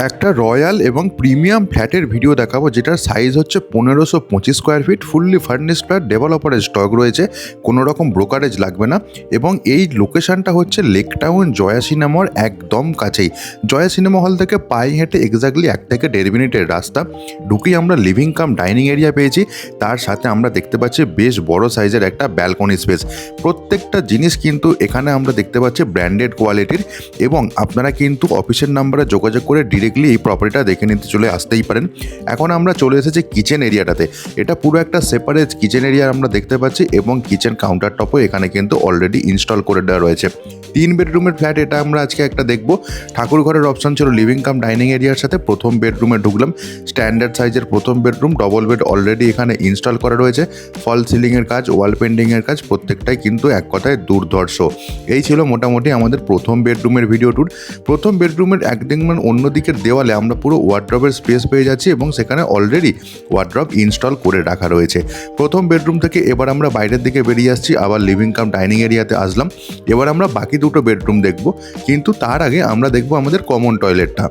একটা রয়্যাল এবং প্রিমিয়াম ফ্ল্যাটের ভিডিও দেখাবো, যেটার সাইজ হচ্ছে 1525 square feet, fully furnished flat, ডেভেলপারের স্টক রয়েছে, কোনো রকম ব্রোকারেজ লাগবে না। এবং এই লোকেশনটা হচ্ছে লেক টাউন জয়া সিনেমার একদম কাছেই। জয়া সিনেমা হল থেকে পায়ে হেঁটে এক্স্যাক্টলি 1 থেকে 1.5 মিনিটের রাস্তা। ঢুকেই আমরা লিভিং কাম ডাইনিং এরিয়া পেয়েছি, তার সাথে আমরা দেখতে পাচ্ছি বেশ বড় সাইজের একটা ব্যালকনি স্পেস। প্রত্যেকটা জিনিস কিন্তু এখানে আমরা দেখতে পাচ্ছি ব্র্যান্ডেড কোয়ালিটির, এবং আপনারা কিন্তু অফিসের নাম্বারে যোগাযোগ করে ডিরেক্টলি এই প্রপার্টিটা দেখে নিতে চলে আসতেই পারেন। এখন আমরা চলে এসেছি কিচেন এরিয়াটাতে। এটা পুরো একটা সেপারেট কিচেন এরিয়া আমরা দেখতে পাচ্ছি, এবং কিচেন কাউন্টার টপও এখানে কিন্তু অলরেডি ইনস্টল করে দেওয়া রয়েছে। 3 বেডরুমের ফ্ল্যাট এটা আমরা আজকে একটা দেখবো। ঠাকুর ঘরের অপশন ছিল লিভিং কাম ডাইনিং এরিয়ার সাথে। প্রথম বেডরুমে ঢুকলাম, স্ট্যান্ডার্ড সাইজের প্রথম বেডরুম, ডবল বেড অলরেডি এখানে ইনস্টল করা রয়েছে। ফল সিলিংয়ের কাজ, ওয়াল পেন্টিংয়ের কাজ প্রত্যেকটাই কিন্তু এক কথায় দুর্ধর্ষ। এই ছিল মোটামুটি আমাদের প্রথম বেডরুমের ভিডিও ট্যুর। প্রথম বেডরুমের একদিক অন্য দিকের দেওয়ালে আমরা পুরো ওয়ার্ড্রবের স্পেস পেয়ে যাচ্ছি, এবং সেখানে অলরেডি ওয়ার্ড্রব ইনস্টল করে রাখা রয়েছে। প্রথম বেডরুম থেকে এবার আমরা বাইরের দিকে বেরিয়ে আসছি, আবার লিভিং কাম ডাইনিং এরিয়াতে আসলাম। এবার আমরা বাকি দুটো বেডরুম দেখব, কিন্তু তার আগে আমরা দেখব আমাদের কমন টয়লেটটা।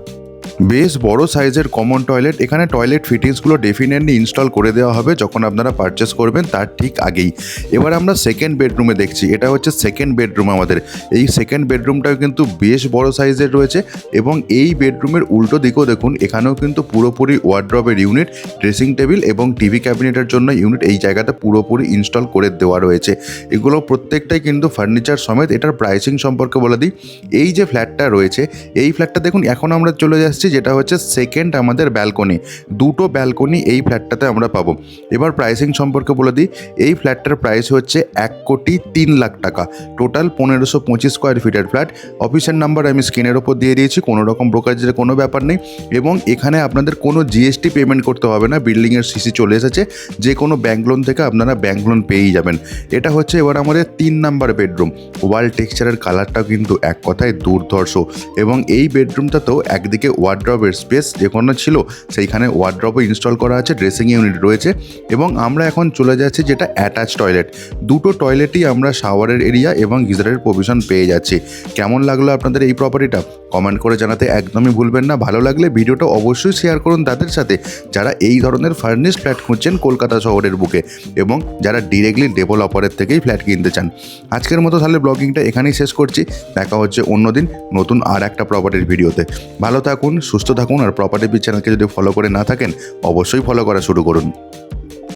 বেশ বড় সাইজের কমন টয়লেট। এখানে টয়লেট ফিটিংসগুলো ডেফিনেটলি ইনস্টল করে দেওয়া হবে যখন আপনারা পারচেস করবেন, তার ঠিক আগেই। এবার আমরা সেকেন্ড বেডরুমে দেখছি, এটা হচ্ছে সেকেন্ড বেডরুম আমাদের। এই সেকেন্ড বেডরুমটাও কিন্তু বেশ বড় সাইজের রয়েছে, এবং এই বেডরুমের উল্টো দিকেও দেখুন, এখানেও কিন্তু পুরোপুরি ওয়ার্ড্রবের ইউনিট, ড্রেসিং টেবিল এবং টিভি ক্যাবিনেটের জন্য ইউনিট এই জায়গাটা পুরোপুরি ইনস্টল করে দেওয়া রয়েছে। এগুলো প্রত্যেকটাই কিন্তু ফার্নিচার সমেত। এটার প্রাইসিং সম্পর্কে বলে দিই। এই যে ফ্ল্যাটটা রয়েছে, এই ফ্ল্যাটটা দেখুন, এখন আমরা চলে যাচ্ছি যেটা হচ্ছে সেকেন্ড আমাদের ব্যালকনি। দুটো ব্যালকনি এই ফ্ল্যাটটাতে আমরা পাবো। এবার প্রাইসিং সম্পর্কে বলে দিই। এই ফ্ল্যাটটার প্রাইস হচ্ছে 1,03,00,000 টাকা। টোটাল 1525 স্কোয়ার ফিটের ফ্ল্যাট। অফিসের নাম্বার আমি স্ক্রিনের ওপর দিয়ে দিয়েছি, কোনো রকম ব্রোকারেজের কোনো ব্যাপার নেই, এবং এখানে আপনাদের কোনো জিএসটি পেমেন্ট করতে হবে না। বিল্ডিংয়ের সিসি চলে এসেছে, যে কোনো ব্যাঙ্ক লোন থেকে আপনারা ব্যাঙ্ক লোন পেয়েই যাবেন। এটা হচ্ছে এবার আমাদের 3 নাম্বার বেডরুম। ওয়াল টেক্সচারের কালারটাও কিন্তু এক কথায় দুর্ধর্ষ, এবং এই বেডরুমটাতেও একদিকে ওয়ার্ড্রবের স্পেস যেখানে ছিল সেইখানে ওয়ার্ড্রবও ইনস্টল করা আছে, ড্রেসিং ইউনিট রয়েছে। এবং আমরা এখন চলে যাচ্ছি যেটা অ্যাটাচ টয়লেট। দুটো টয়লেটই আমরা শাওয়ারের এরিয়া এবং গিজারের প্রভিশন পেয়ে যাচ্ছি। কেমন লাগলো আপনাদের এই প্রপার্টিটা কমেন্ট করে জানাতে একদমই ভুলবেন না। ভালো লাগলে ভিডিওটা অবশ্যই শেয়ার করুন তাদের সাথে যারা এই ধরনের ফার্নিশড ফ্ল্যাট খুঁজছেন কলকাতা শহরের বুকে, এবং যারা ডিরেক্টলি ডেভেলপারের থেকেই ফ্ল্যাট কিনতে চান। আজকের মতো তাহলে ব্লগিংটা এখানেই শেষ করছি। দেখা হচ্ছে অন্যদিন নতুন আর একটা প্রপার্টির ভিডিওতে। ভালো থাকুন, সুস্থ থাকুন, আর প্রপার্টি বি চ্যানেলকে যদি ফলো করে না থাকেন অবশ্যই ফলো করা শুরু করুন।